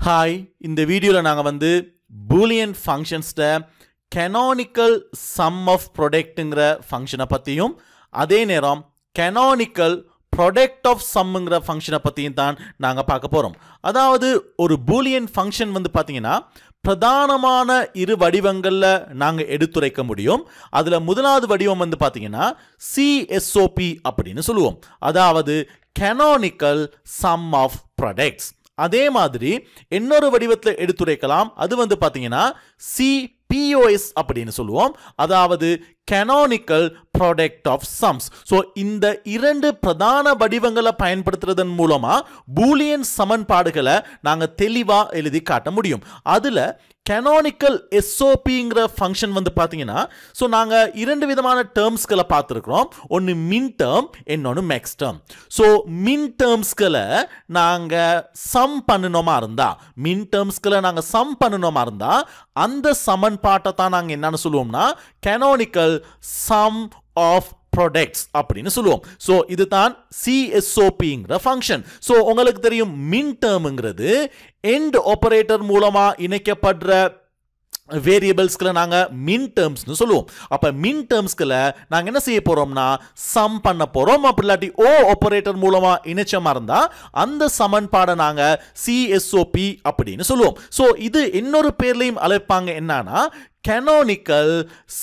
Hi, இந்த வீடியோல நாங்க வந்து Boolean functions canonical sum of productங்கிற ஃபங்க்ஷனை பத்தியும் அதே நேரம் canonical product of sumங்கிற ஃபங்க்ஷனை பத்தியும் தான் நாங்க பார்க்க போறோம். அதாவது ஒரு Boolean function வந்து பாத்தீங்கன்னா பிரதானமான இரு வடிவங்கள்ல நாங்க எடுத்துரைக்க முடியும். அதுல முதலாவது வடிவம் வந்து பாத்தீங்கன்னா CSOP அப்படின்னு சொல்லுவோம். அதாவது canonical sum of products. அதே மாதிரி இன்னொரு வடிவத்தில் எடுத்துரைக்கலாம். அது வந்து பாத்தீங்கன்னா CPOS அப்படின்னு சொல்லுவோம். அதாவது canonical product of sums. So இந்த இரண்டு பிரதான வடிவங்களை பயன்படுத்துறதன் மூலமா பூலியன் சமன்பாடுகளை நாங்க தெளிவா எழுதி காட்ட முடியும். அதுல canonical SOPங்கிற ஃபங்க்ஷன் வந்து பாத்தீங்கன்னா சோ நாங்க இரண்டு விதமான டேர்ம்ஸ்களை பார்த்திருக்கிறோம். ஒன்னு மின் டேர்ம், இன்னொன்னு மேக்ஸ் டேர்ம். சோ மின் டேர்ம்ஸ்களை நாங்க சம் பண்ணணுமா இருந்தா அந்த சமன்பாட்டை தான் நாங்க என்னன்னு சொல்லுவோம்னா canonical sum of products அப்படின்னு சொல்லுவோம். சோ இதுதான் CSOPங்கிற ஃபங்க்ஷன். சோ உங்களுக்கு தெரியும் மின் டேர்ம்ங்கிறது எண்ட் ஆபரேட்டர் மூலமா இணைக்கப்படுற வேரியபிள்ஸ்களை நாங்க மின் டேர்ம்ஸ்னு சொல்லுவோம். அப்ப மின் டேர்ம்ஸ்களை நாங்க என்ன செய்ய போறோம்னா சம் பண்ண போறோம். அப்படி இல்லாட்டி ஓ ஆபரேட்டர் மூலமா இணைச்சமா இருந்தா அந்த சமன்பாடை நாங்க CSOP அப்படின்னு சொல்லுவோம். சோ இது இன்னொரு பேர்லயும் அழைப்பாங்க. என்னன்னா canonical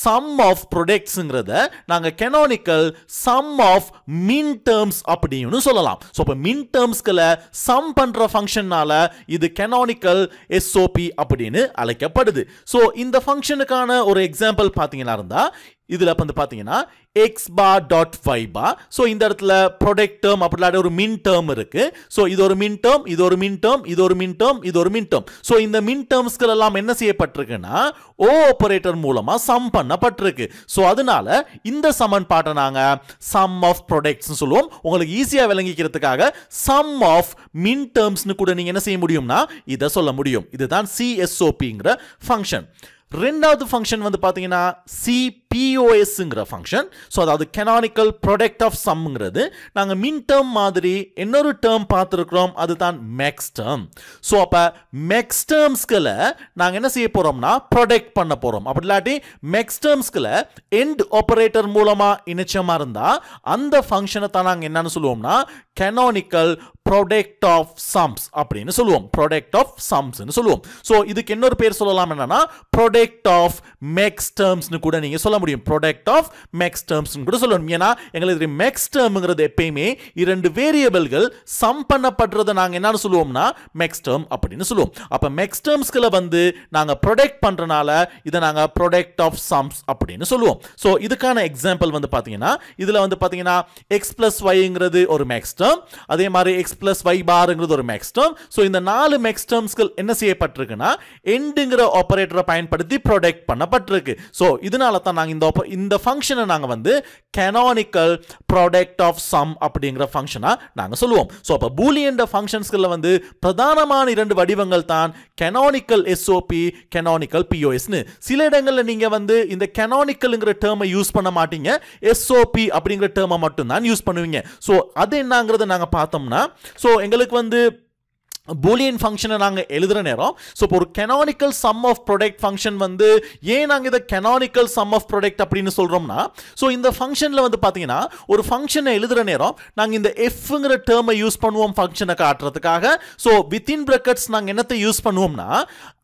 sum of productsங்கிறத நாங்க canonical sum of min terms அப்படின்னு சொல்லலாம். சோ அப்ப min termsகளை sum பண்ற ஃபங்க்ஷனால இது canonical SOP அப்படின்னு அழைக்கப்படுது. சோ இந்த ஃபங்க்ஷனுக்கான ஒரு எக்ஸாம்பிள் பாத்தீங்கன்னா இருந்தா இதுல வந்து பாத்தீங்கன்னா x bar dot y bar. So இந்த இடத்துல ப்ராடக்ட் டேர்ம் அப்படிலாம் ஒரு மின் டேர்ம் இருக்கு. சோ இது ஒரு மின் டேர்ம், இது ஒரு மின் டேர்ம், இது ஒரு மின் டேர்ம், இது ஒரு மின் டேர்ம். சோ இந்த மின் டேர்ம்ஸ்கள் எல்லாம் என்ன செய்யப்பட்டிருக்குன்னா ஓ ஆபரேட்டர் மூலமா சம் பண்ணப்பட்டிருக்கு. சோ அதனால இந்த சமன்பாட்டை நாங்க சம் ஆஃப் ப்ராடக்ட்ஸ் சொல்லுவோம். உங்களுக்கு ஈஸியா விளங்கிக்கிறதுக்காக சம் ஆஃப் மின் டேர்ம்ஸ்னு கூட நீங்க என்ன செய்ய முடியும்னா இதை சொல்ல முடியும். இதுதான் CSOPங்கிற ஃபங்க்ஷன். ரெண்டாவது ஃபங்க்ஷன் வந்து பாத்தீங்கன்னா CPOSங்கிற ஃபங்க்ஷன். சோ அதாவது canonical product of sumங்கிறது நாங்க மின் டேர்ம் மாதிரி இன்னொரு டேர்ம் பார்த்திருக்கிறோம். அதுதான் மேக்ஸ் டேர்ம். சோ அப்ப மேக்ஸ் டேர்ம்ஸ்களை நாங்க என்ன செய்ய போறோம்னா ப்ராடக்ட் பண்ண போறோம். அப்படி இல்லாட்டி மேக்ஸ் டேர்ம்ஸ்களை எண்ட் ஆபரேட்டர் மூலமா இணைச்சமா இருந்தா அந்த ஃபங்க்ஷனை தான் நாங்க என்னன்னு சொல்லுவோம்னா canonical product of sums அப்படின்னு சொல்லுவோம். product of sums னு சொல்லுவோம். சோ இதுக்கு இன்னொரு பேர் சொல்லலாம். என்னன்னா product of max terms னு கூட நீங்க சொல்ல முடியும். product of max terms னு கூட சொல்லணும். ஏன்னா எங்களுக்கு max termங்கிறது எப்பவுமே இரண்டு வேரியபிள்கள் சம் பண்ணப்படுறத நாங்க என்னன்னு சொல்லுவோம்னா max term அப்படின்னு சொல்லுவோம். அப்ப max termsகளை வந்து நாங்க ப்ராடக்ட் பண்றனால இத நாங்க product of sums அப்படின்னு சொல்லுவோம். சோ இதுக்கான எக்ஸாம்பிள் வந்து பாத்தீங்கன்னா இதுல வந்து பாத்தீங்கன்னா x plus yங்கிறது ஒரு max term, அதே மாதிரி x plus y barங்கிறது ஒரு max term. சோ இந்த நாலு max termsகள் என்ன செய்யப்பட்டிருக்குன்னா எண்ட்ங்கிற ஆபரேட்டரை பயன்படுத்தி ப்ராடக்ட் பண்ணப்பட்டிருக்கு. சோ இதனால தான் நாங்க இந்த ஃபங்க்ஷனை நாங்க வந்து canonical product of sum அப்படிங்கிற ஃபங்க்ஷனா நாங்க சொல்லுவோம். சோ அப்ப பூலியன் ஃபங்க்ஷன்ஸ்கள்ல வந்து பிரதானமான இரண்டு வடிவங்கள் தான் canonical SOP, canonical POS னு. சில இடங்கள்ல நீங்க வந்து இந்த canonicalங்கிற டேர்மை யூஸ் பண்ண மாட்டீங்க. SOP அப்படிங்கிற டேர்மை மட்டும் தான் யூஸ் பண்ணுவீங்க. சோ அது என்னங்கறத நாங்க பார்த்தோம்னா சோ எங்களுக்கு வந்து பூலியன் ஃபங்க்ஷனை நாங்க எழுதுற நேரம் சோ ஒரு canonical sum of product function வந்து ஏன் நாங்க இத canonical sum of product அப்படினு சொல்றோம்னா சோ இந்த ஃபங்க்ஷன்ல வந்து பாத்தீங்கன்னா ஒரு ஃபங்க்ஷனை எழுதுற நேரம் நாங்க இந்த fங்கற டேர்மை யூஸ் பண்ணுவோம் ஃபங்க்ஷனை காட்டுறதுக்காக. சோ வித்தின் பிராக்கெட்ஸ் நாங்க என்னத்தை யூஸ் பண்ணுவோம்னா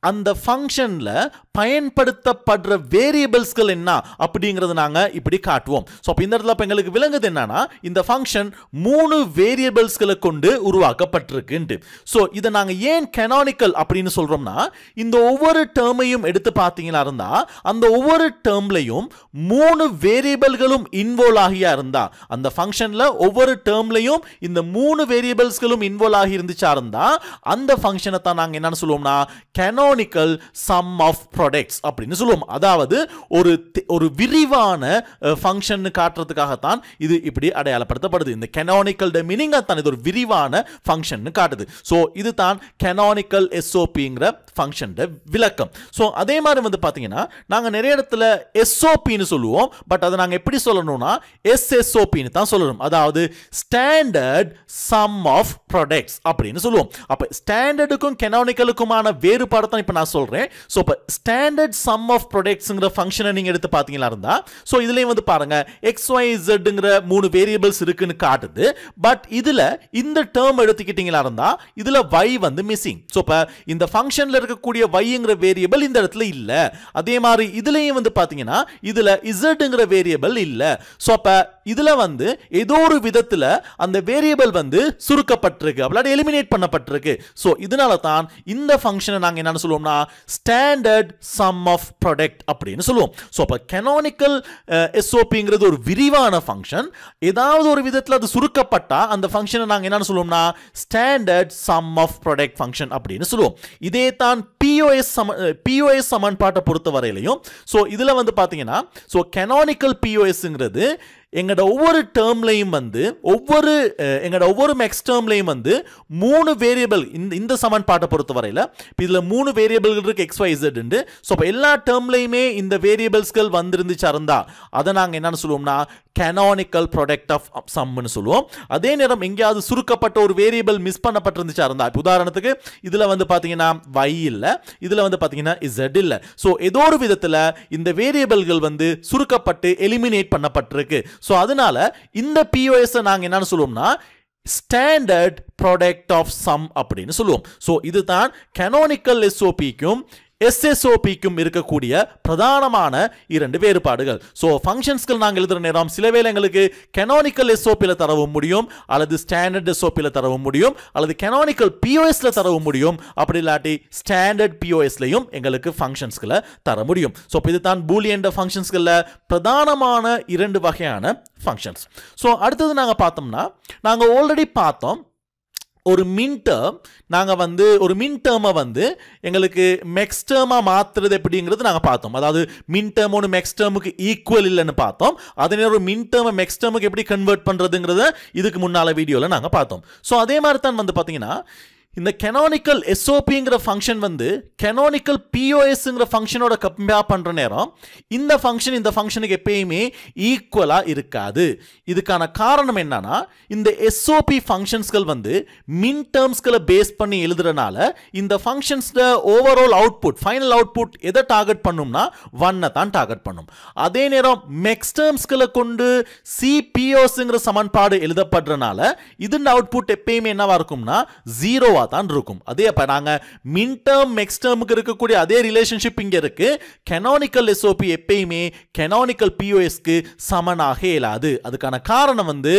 அந்த ஃபங்க்ஷன்ல பயன்படுத்தப்படுற வேரியபிள்ஸ்கள் என்ன அப்படிங்கறது நாங்க இப்படி காட்டுவோம். சோ அப்ப இந்த இடத்துல எங்களுக்கு விளங்குது என்னன்னா இந்த ஃபங்க்ஷன் மூணு வேரியபிள்ஸ்களை கொண்டு உருவாக்கப்பட்டிருக்கு. சோ இத நாங்க ஏன் canonical அப்படினு சொல்றோம்னா இந்த ஒவ்வொரு டேர்மையும் எடுத்து பாத்தீங்கன்னா இருந்தா அந்த ஒவ்வொரு டேர்ம்லயும் மூணு வேரியபிள்களும் இன்வால்வ் ஆகியா இருந்தா அந்த ஃபங்க்ஷன்ல ஒவ்வொரு டேர்ம்லயும் இந்த மூணு வேரியபிள்ஸ்களும் இன்வால்வ் ஆகி இருந்துச்சா இருந்தா அந்த ஃபங்க்ஷனை தான் நாங்க என்னன்னு சொல்லுவோம்னா canonical canonical sum of products அப்படின்னு சொல்லுவோம். அதாவது ஒரு விரிவான ஃபங்க்ஷன் காட்டுறதுக்காகத்தான் இது இப்படி அடையாளப்படுத்தப்படுது. இந்த canonical மீனிங் தான் இது ஒரு விரிவான ஃபங்க்ஷன் காட்டுது. ஸோ இது தான் canonical SOPங்கிற ஃபங்க்ஷன் விளக்கம். ஸோ அதே மாதிரி வந்து பார்த்தீங்கன்னா நாங்கள் நிறைய இடத்துல SOPன்னு சொல்லுவோம். பட் அதை நாங்கள் எப்படி சொல்லணும்னா SSOPன்னு தான் சொல்லணும். அதாவது ஸ்டாண்டர்ட் சம் ஆஃப் ப்ராடக்ட்ஸ் அப்படின்னு சொல்லுவோம். அப்போ ஸ்டாண்டர்டுக்கும் கெனானிக்கலுக்குமான வேறுபாடு தான் இப்போ நான் சொல்கிறேன். ஸோ இப்போ ஸ்டாண்டர்ட் சம் ஆஃப் ப்ராடக்ட்ஸுங்கிற ஃபங்க்ஷனை நீங்கள் எடுத்து பார்த்தீங்களா இருந்தால் ஸோ இதுலேயும் வந்து பாருங்க XYZங்கிற 3 வேரியபிள்ஸ் இருக்குன்னு காட்டுது. பட் இதில் இந்த டேர்ம் எடுத்துக்கிட்டீங்களா இருந்தால் இதில் Y வந்து மிஸ்ஸிங். ஸோ இப்போ இந்த ஃபங்க்ஷனில் இருக்கக்கூடிய Yங்கிற வேரியபிள் இந்த இடத்துல இல்லை. அதே மாதிரி இதுலேயும் வந்து பார்த்தீங்கன்னா இதில் Zங்கிற வேரியபிள் இல்லை. ஸோ அப்போ இதில் வந்து ஏதோ ஒரு விதத்தில் அந்த வேரியபிள் வந்து சுருக்கப்பட்டிருக்கு, அப்படி எலிமினேட் பண்ணப்பட்டிருக்கு. ஸோ இதனால தான் இந்த ஃபங்க்ஷனை நாங்கள் என்னன்னு சொல்லுவோம்னா ஸ்டாண்டர்ட் சம் ஆஃப் ப்ராடக்ட் அப்படின்னு சொல்லுவோம். ஸோ அப்போ கெனானிக்கல் SOPங்கிறது ஒரு விரிவான ஃபங்க்ஷன். ஏதாவது ஒரு விதத்தில் அது சுருக்கப்பட்டா அந்த ஃபங்க்ஷனை நாங்கள் என்னன்னு சொல்லுவோம்னா standard sum of product function அப்படின்னு சொல்லுவோம். இதே தான் POS சமன்பாட்டை பொறுத்த வரையிலையும். ஸோ இதில் வந்து பார்த்தீங்கன்னா ஸோ கெனானிக்கல் POSங்கிறது எங்களோட ஒவ்வொரு டேர்ம்லையும் வந்து எங்களோட ஒவ்வொரு மேக்ஸ் டேர்ம்லையும் வந்து 3 வேரியபிள் இந்த சமன்பாட்டை பொறுத்த வரையில் இப்போ இதில் 3 வேரியபிள்கள் இருக்கு XYZ. ஸோ அப்போ எல்லா டேர்ம்லையுமே இந்த வேரியபிள்ஸ்கள் வந்துருந்துச்சு இருந்தால் அதை நாங்கள் என்னன்னு சொல்லுவோம்னா canonical product of sumன்னு சொல்லுவோம். அதே நேரம் எங்கேயாவது சுருக்கப்பட்ட ஒரு வேரியபிள் மிஸ் பண்ணப்பட்டிருந்துச்சு இருந்தா இப்போ உதாரணத்துக்கு இதில் வந்து பார்த்தீங்கன்னா Y இல்லை, இதில் வந்து பார்த்தீங்கன்னா Z இல்லை. ஸோ ஏதோ ஒரு விதத்தில் இந்த வேரியபிள்கள் வந்து சுருக்கப்பட்டு எலிமினேட் பண்ணப்பட்டிருக்கு. ஸோ அதனால இந்த POS நாங்கள் என்னன்னு சொல்லுவோம்னா ஸ்டாண்டர்ட் ப்ராடக்ட் ஆஃப் சம் அப்படின்னு சொல்லுவோம். ஸோ இதுதான் canonical SOPக்கும் SSOPக்கும் இருக்கக்கூடிய பிரதானமான 2 வேறுபாடுகள். ஸோ ஃபங்க்ஷன்ஸ்கள் நாங்கள் எழுதுகிற நேரம் சில வேளை எங்களுக்கு கெனானிக்கல் SOPயில் தரவும் முடியும், அல்லது ஸ்டாண்டர்ட் SOPயில் தரவும் முடியும், அல்லது கெனானிக்கல் POSல தரவும் முடியும். அப்படி இல்லாட்டி ஸ்டாண்டர்ட் POSலையும் எங்களுக்கு ஃபங்க்ஷன்ஸ்களை தர முடியும். ஸோ இதுதான் பூலியன் ஃபங்க்ஷன்ஸ்களில் பிரதானமான 2 வகையான ஃபங்க்ஷன்ஸ். ஸோ அடுத்தது நாங்கள் பார்த்தோம்னா நாங்கள் ஆல்ரெடி பார்த்தோம் ஒரு மின் டேர்ம் நாங்கள் வந்து ஒரு மின் டேர்மை வந்து எங்களுக்கு மெக்ஸ் டேர்மாக மாற்றுறது எப்படிங்கிறது நாங்கள் பார்த்தோம். அதாவது மின் டேர்ம் ஒன்று மெக்ஸ் டேர்முக்கு ஈக்குவல் இல்லைன்னு பார்த்தோம். அதே ஒரு மின் டேர்மை மெக்ஸ் டேர்முக்கு எப்படி கன்வெர்ட் பண்ணுறதுங்கிறத இதுக்கு முன்னால் வீடியோவில் நாங்கள் பார்த்தோம். ஸோ அதே மாதிரி தான் வந்து பார்த்தீங்கன்னா இந்த கெனானிக்கல் SOPங்கிற ஃபங்க்ஷன் வந்து கெனானிக்கல் POSங்கிற ஃபங்க்ஷனோட கம்பேர் பண்ணுற நேரம் இந்த ஃபங்க்ஷனுக்கு எப்பயுமே ஈக்குவலாக இருக்காது. இதுக்கான காரணம் என்னன்னா இந்த SOP ஃபங்க்ஷன்ஸ்கள் வந்து மின் டேர்ம்ஸ்களை பேஸ் பண்ணி எழுதுறதுனால இந்த ஃபங்க்ஷன்ஸோட ஓவரால் அவுட்புட் ஃபைனல் அவுட்புட் எதை டார்கெட் பண்ணும்னா 1 தான் டார்கெட் பண்ணும். அதே நேரம் மெக்ஸ் டேர்ம்ஸ்களை கொண்டு CPOSங்கிற சமன்பாடு எழுதப்படுறதுனால இதன் அவுட்புட் எப்பயுமே என்னவா இருக்கும்னா 0 தான் இருக்கும். அதே அப்ப நாங்க மின் டேர்ம் மெக்ஸ் டேர்முக்கு இருக்கக்கூடிய அதே ரிலேஷன்ஷிப் இங்க இருக்கு. கெனானிக்கல் SOP எப்பயுமே கெனானிக்கல் POSக்கு சமனாக இயலாது. அதுக்கான காரணம் வந்து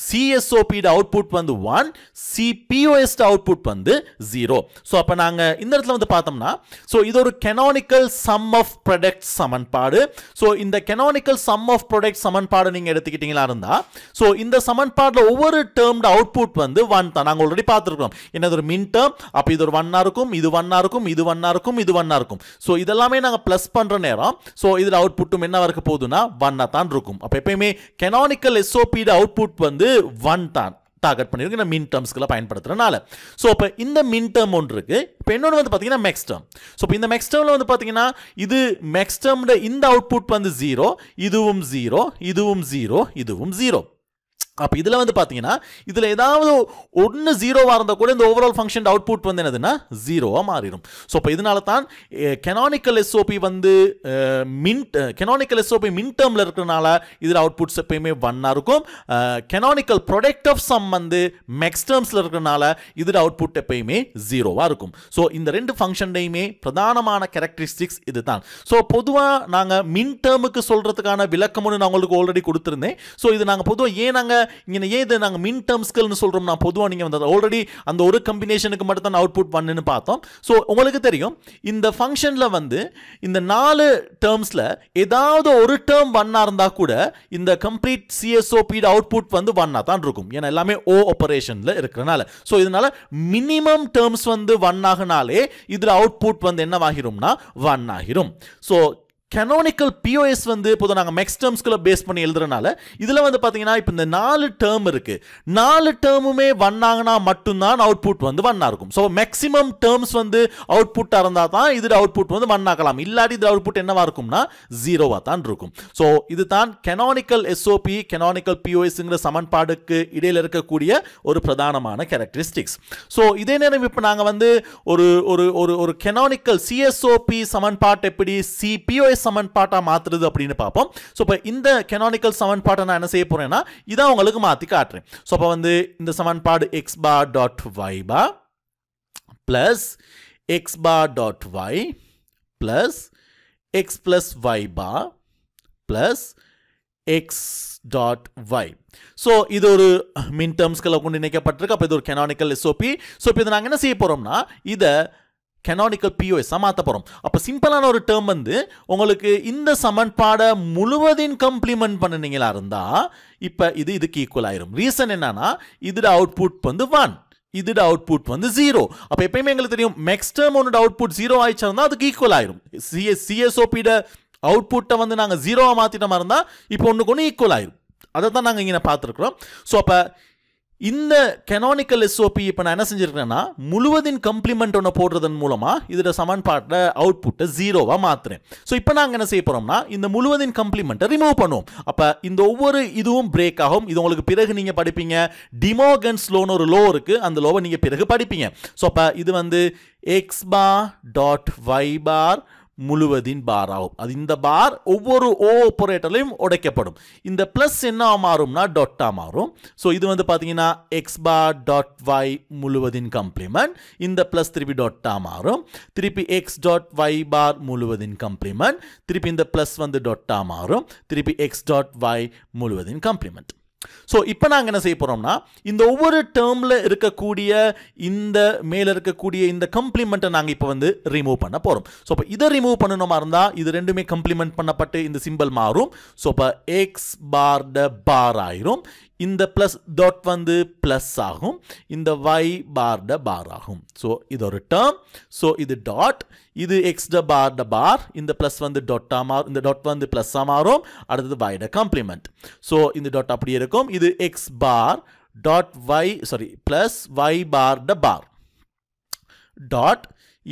CSOP அவுட்புட் வந்து 1, CPOS அவுட்புட் வந்து 0. சோ அப்ப நாங்க இந்த இடத்துல வந்து பார்த்தோம்னா சோ இது ஒரு கெனானிக்கல் சம் ஆஃப் ப்ராடக்ட் சமன்பாடு. சோ இந்த கெனானிக்கல் சம் ஆஃப் ப்ராடக்ட் சமன்பாடு நீங்க எடுத்துக்கிட்டீங்களா இருந்தா சோ இந்த சமன்பாடுல ஒவ்வொரு டேர்ம்ட அவுட்புட் வந்து 1 தான். நாங்க ஆல்ரெடி பார்த்திருக்கோம். என்னது ஒரு மின் டேர்ம், அப்ப இது ஒரு 1 இருக்கும், இது 1 இருக்கும், இது 1 இருக்கும், இது 1 இருக்கும். சோ இதெல்லாமே நாங்க பிளஸ் பண்ற நேரம் சோ இதுல அவுட்புட்டும் என்ன இருக்க போகுதுன்னா 1 தான் இருக்கும். அப்ப எப்பயுமே கெனானிக்கல் SOP அவுட்புட் வந்து 1 தான் டார்கெட் பண்ணிருக்கு மின் டேர்ம்ஸ்களை பயன்படுத்துறதுனால. ஸோ இப்போ இந்த மின் டேர்ம் ஒன்று இருக்கு. இப்போ இன்னொன்று வந்து பார்த்தீங்கன்னா மெக்ஸ் டேர்ம். ஸோ இப்போ இந்த மெக்ஸ் டேர்மில் வந்து பார்த்தீங்கன்னா இது மெக்ஸ் டேர்மோட இந்த அவுட்புட் வந்து 0, இதுவும் 0, இதுவும் 0, இதுவும் 0. அப்போ இதில் வந்து பார்த்தீங்கன்னா இதில் ஏதாவது ஒன்று 0வாக இருந்தால் கூட இந்த ஓவரால் ஃபங்க்ஷன் அவுட்புட் வந்து என்னதுன்னா 0வாக மாறிடும். ஸோ இப்போ இதனால தான் கெனானிக்கல் SOP வந்து கெனானிக்கல் SOP மின் டேர்மில் இருக்கிறனால இதில் அவுட்புட்ஸ் எப்பயுமே 1 இருக்கும். கெனானிக்கல் ப்ராடக்ட் ஆஃப் சம் வந்து மெக்ஸ் டேர்ம்ஸில் இருக்கிறனால இதில் அவுட்புட் எப்பயுமே 0வாக இருக்கும். ஸோ இந்த 2 ஃபங்க்ஷன்டையுமே பிரதானமான கேரக்டரிஸ்டிக்ஸ் இது தான். ஸோ பொதுவாக நாங்கள் மின் டேர்முக்கு சொல்கிறதுக்கான விளக்கம்னு நான் உங்களுக்கு ஆல்ரெடி கொடுத்துருந்தேன். ஸோ இது நாங்கள் பொதுவாக ஏன் நாங்கள் இங்க ஏன் இதை நாங்கள் மின் டேர்ம்ஸ்கள்னு சொல்கிறோம்னா பொதுவாக நீங்கள் வந்து ஆல்ரெடி அந்த ஒரு கம்பினேஷனுக்கு மட்டும் தான் அவுட்புட் பண்ணுன்னு பார்த்தோம். ஸோ உங்களுக்கு தெரியும் இந்த ஃபங்க்ஷனில் வந்து இந்த 4 டேர்ம்ஸில் ஏதாவது ஒரு டேர்ம் 1 இருந்தால் கூட இந்த கம்ப்ளீட் சிஎஸ்ஓபி அவுட்புட் வந்து 1 தான் இருக்கும். ஏன்னா எல்லாமே ஓ ஆப்பரேஷனில் இருக்கிறனால. ஸோ இதனால மினிமம் டேர்ம்ஸ் வந்து 1 ஆகினாலே இதில் அவுட்புட் வந்து என்னவாகிரும்னா 1 ஆகிரும். ஸோ canonical POS வந்து இப்போ நாங்கள் மேக்ஸ் டேர்ம்ஸ்குள்ள பேஸ் பண்ணி எழுதுறனால இதில் வந்து பார்த்தீங்கன்னா இப்போ இந்த 4 டேர்ம் இருக்கு, 4 டேர்முமே 1 ஆகினா மட்டும்தான் அவுட்புட் வந்து 1 இருக்கும். ஸோ மேக்ஸிமம் டேர்ம்ஸ் வந்து அவுட்புட்டாக இருந்தால் தான் இதில் அவுட்புட் வந்து 1 ஆகலாம், இல்லாட்டி இதில் அவுட்புட் என்னவா இருக்கும்னா 0 தான் இருக்கும். ஸோ இது தான் canonical SOP canonical POSங்கிற சமன்பாடுக்கு இடையில் இருக்கக்கூடிய ஒரு பிரதானமான கேரக்டரிஸ்டிக்ஸ். ஸோ இதே நேரம் இப்போ நாங்கள் வந்து ஒரு ஒரு ஒரு ஒரு canonical CSOP சமன்பாட்டை எப்படி CPOS சமன்பாட்டா மாத்துறது அப்படின்னு பார்ப்போம். ஸோ இப்போ இந்த canonical சமன்பாட்டை நான் என்ன செய்ய போறேன்னா இதான் உங்களுக்கு மாற்றி காட்டுறேன். ஸோ அப்போ வந்து இந்த சமன்பாடு x bar dot y bar plus x bar dot y plus x plus y bar plus x dot y. So இது ஒரு மின் டேர்ம்ஸ்களை கொண்டு இணைக்கப்பட்டிருக்கு. அப்போ இது ஒரு canonical SOP. ஸோ இப்போ இதை நாங்கள் என்ன செய்ய போறோம்னா இதை canonical POS மாற்ற போகிறோம். அப்போ சிம்பிளான ஒரு டேர்ம் வந்து உங்களுக்கு இந்த சமன்பாடை முழுவதின் கம்ப்ளிமெண்ட் பண்ணினீங்களா இருந்தால் இப்போ இதுக்கு ஈக்குவல் ஆயிரும். ரீசன் என்னன்னா இதோட அவுட்புட் வந்து 1, இதோட அவுட்புட் வந்து 0. அப்போ எப்பயுமே எங்களுக்கு தெரியும் மேக்ஸ் டேர்ம் ஒன்னோட அவுட்புட் 0 ஆயிடுச்சா அதுக்கு ஈக்குவல் ஆயிரும். சிஎஸ்ஓபியோட அவுட்புட்டை வந்து நாங்கள் 0 மாற்றிட்ட மாதிரி இருந்தால் இப்போ ஒன்றுக்கு ஒன்று ஈக்குவல் ஆயிரும். அதை தான் நாங்கள் இங்கே பார்த்துருக்குறோம். ஸோ அப்போ இந்த canonical SOP இப்போ நான் என்ன செஞ்சிருக்கேன்னா முழுவதின் கம்ப்ளிமெண்ட் ஒன்று போடுறதன் மூலமாக இதோட சமன்பாட்டில் அவுட்புட்டை 0வா மாற்றுறேன். ஸோ இப்போ நாங்கள் என்ன செய்ய போகிறோம்னா இந்த முழுவதின் கம்ப்ளிமெண்ட்டை ரிமூவ் பண்ணுவோம். அப்போ இந்த ஒவ்வொரு இதுவும் பிரேக் ஆகும். இது உங்களுக்கு பிறகு நீங்கள் படிப்பீங்க. டிமோகன்ஸ் லோன்னு ஒரு லோ இருக்குது, அந்த லோவை நீங்கள் பிறகு படிப்பீங்க. ஸோ அப்போ இது வந்து x bar dot y bar முழுவதின் பார் ஆகும். அது இந்த பார் ஒவ்வொரு ஓ ஆப்பரேட்டர்லையும் உடைக்கப்படும். இந்த பிளஸ் என்ன மாறும்னா டாட்டா மாறும். ஸோ இது வந்து பார்த்தீங்கன்னா எக்ஸ் பார் டாட் ஒய் முழுவதின் கம்ப்ளிமெண்ட், இந்த பிளஸ் திருப்பி டாட்டா மாறும், திருப்பி எக்ஸ் டாட் ஒய் பார் முழுவதின் கம்ப்ளிமெண்ட், திருப்பி இந்த பிளஸ் வந்து டாட்டா மாறும், திருப்பி எக்ஸ் டாட் ஒய் முழுவதின் கம்ப்ளிமெண்ட். ஸோ இப்போ நாங்கள் என்ன செய்ய போகிறோம்னா இந்த ஒவ்வொரு டேர்மில் இருக்கக்கூடிய இந்த மேலே இருக்கக்கூடிய இந்த கம்ப்ளிமெண்ட்டை நாங்கள் இப்போ வந்து ரிமூவ் பண்ண போகிறோம். ஸோ இப்போ இதை ரிமூவ் பண்ணணுமா இருந்தால் இது ரெண்டுமே கம்ப்ளிமெண்ட் பண்ணப்பட்டு இந்த சிம்பிள் மாறும். ஸோ இப்போ எக்ஸ் பார் ட பார் ஆயிரும், இந்த பிளஸ் டாட் வந்து பிளஸ் ஆகும், இந்த ஒய் பார் ட பார் ஆகும். ஸோ இது ஒரு டேர்ம். ஸோ இது டாட், இது எக்ஸ் ட பார், இந்த பிளஸ் வந்து டாட்டா மாறும், இந்த டாட் வந்து பிளஸ்ஸாக மாறும், அடுத்தது y ட கம்ப்ளிமெண்ட். ஸோ இந்த டாட் அப்படியே இருக்கும். இது X bar dot Y plus Y bar ட பார் டாட்,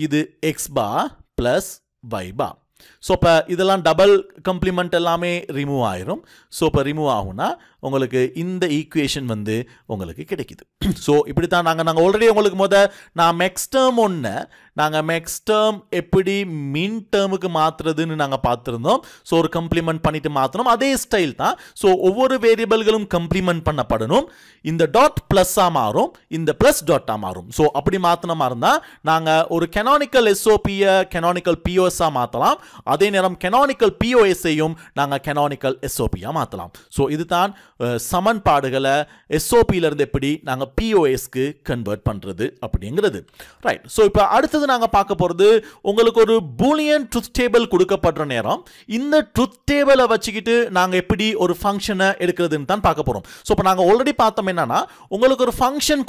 இது X bar plus Y bar. So இப்போ இதெல்லாம் டபுள் கம்ப்ளிமெண்ட் எல்லாமே ரிமூவ் ஆயிரும். ஸோ இப்போ ரிமூவ் ஆகும்னா உங்களுக்கு இந்த ஈக்குவேஷன் வந்து உங்களுக்கு கிடைக்குது. ஸோ இப்படி தான் நாங்கள் ஆல்ரெடி உங்களுக்கு நான் மேக்ஸ் டேர்ம் ஒன்று நாங்கள் மேக்ஸ் டேர்ம் எப்படி மின் டேர்முக்கு மாற்றுறதுன்னு நாங்கள் பார்த்துருந்தோம். ஸோ ஒரு கம்ப்ளிமெண்ட் பண்ணிட்டு மாற்றணும், அதே ஸ்டைல் தான். ஸோ ஒவ்வொரு வேரியபிள்களும் கம்ப்ளிமெண்ட் பண்ணப்படணும். இந்த டாட் ப்ளஸ்ஸாக மாறும், இந்த ப்ளஸ் டாட்டாக மாறும். ஸோ அப்படி மாற்றின மாதிரி இருந்தால் நாங்கள் ஒரு canonical SOPயை canonical POSஆ மாற்றலாம். அதே நேரம் canonical POSஐயும் நாங்கள் canonical SOPஆ மாற்றலாம். ஸோ இதுதான் சமன்பாடுகளை SOPயிலிருந்து எப்படி நாங்கள் POSக்கு கன்வெர்ட் பண்ணுறது அப்படிங்கிறது. ரைட். ஸோ இப்போ அடுத்தது நாங்கள் பார்க்க போகிறது உங்களுக்கு ஒரு பூலியன் ட்ரூத் டேபிள் கொடுக்கப்படுற நேரம் இந்த ட்ரூத் டேபிளை வச்சுக்கிட்டு நாங்கள் எப்படி ஒரு ஃபங்க்ஷனை எடுக்கிறதுன்னு தான் பார்க்க போகிறோம். ஸோ இப்போ நாங்கள் ஆல்ரெடி பார்த்தோம் என்னன்னா உங்களுக்கு ஒரு ஃபங்க்ஷன்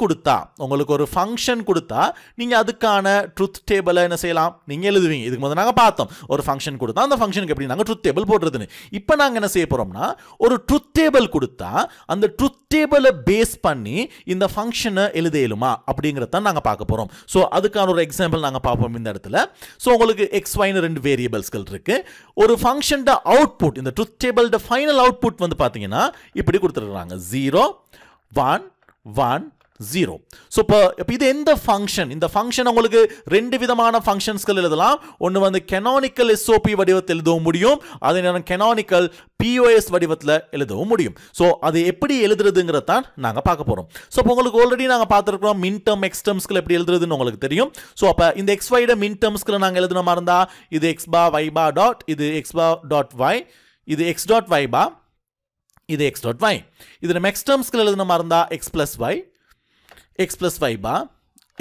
கொடுத்தா நீங்கள் அதுக்கான ட்ரூத் டேபிளை என்ன செய்யலாம், நீங்கள் எழுதுவீங்க. இதுக்கு முதல்ல நாங்கள் பார்த்தோம் ஒரு ஃபங்க்ஷன் கொடுத்தா அந்த ஃபங்க்ஷனுக்கு எப்படி நாங்கள் ட்ரூத் டேபிள் போடுறதுன்னு. இப்போ நாங்கள் என்ன செய்ய போகிறோம்னா ஒரு ட்ரூத் டேபிள் கொடுத்தா அந்த ட்ரூத் டேபிளை பேஸ் பண்ணி இந்த ஃபங்க்ஷனை எழுத இயலுமா அப்படிங்கிறத நாங்கள் பார்க்க போகிறோம். ஸோ அதுக்கான ஒரு எக்ஸாம்பிள் நாங்கள் பார்ப்போம் இந்த இடத்துல. ஸோ உங்களுக்கு எக்ஸ் ஒய்னு 2 வேரியபிள்ஸ்கள் இருக்கு. ஒரு ஃபங்க்ஷன் அவுட்புட் இந்த ட்ரூத் டேபிள் ஃபைனல் அவுட்புட் வந்து பார்த்தீங்கன்னா இப்படி கொடுத்துருக்காங்க 0 1 1 0. ஸோ இப்போ இது எந்த ஃபங்க்ஷன்? இந்த ஃபங்க்ஷன் உங்களுக்கு 2 விதமான ஃபங்க்ஷன்ஸ்கள் எழுதலாம். ஒன்று வந்து canonical SOP வடிவத்தில் எழுதவும் முடியும், அதே நேரம் canonical POS வடிவத்தில் எழுதவும் முடியும். ஸோ அது எப்படி எழுதுறதுங்கிறதான் நாங்கள் பார்க்க போகிறோம். ஸோ இப்போ உங்களுக்கு ஆல்ரெடி நாங்கள் பார்த்துருக்கோம் மின் டேர்ம் எக்ஸ் டேர்ம்ஸ்களை எப்படி எழுதுறதுன்னு உங்களுக்கு தெரியும். ஸோ அப்போ இந்த எக்ஸ் ஒய்ட மின் டேர்ம்ஸ்களை நாங்கள் எழுதுன மாதிரி இருந்தால் இது எக்ஸ் பார் ஒய் பார் டாட், இது எக்ஸ் பார் டாட் ஒய், இது எக்ஸ் டாட் ஒய் பார், இது x dot y. இதில் max termsகள் எழுதுன மாதிரி இருந்தா x plus y bar,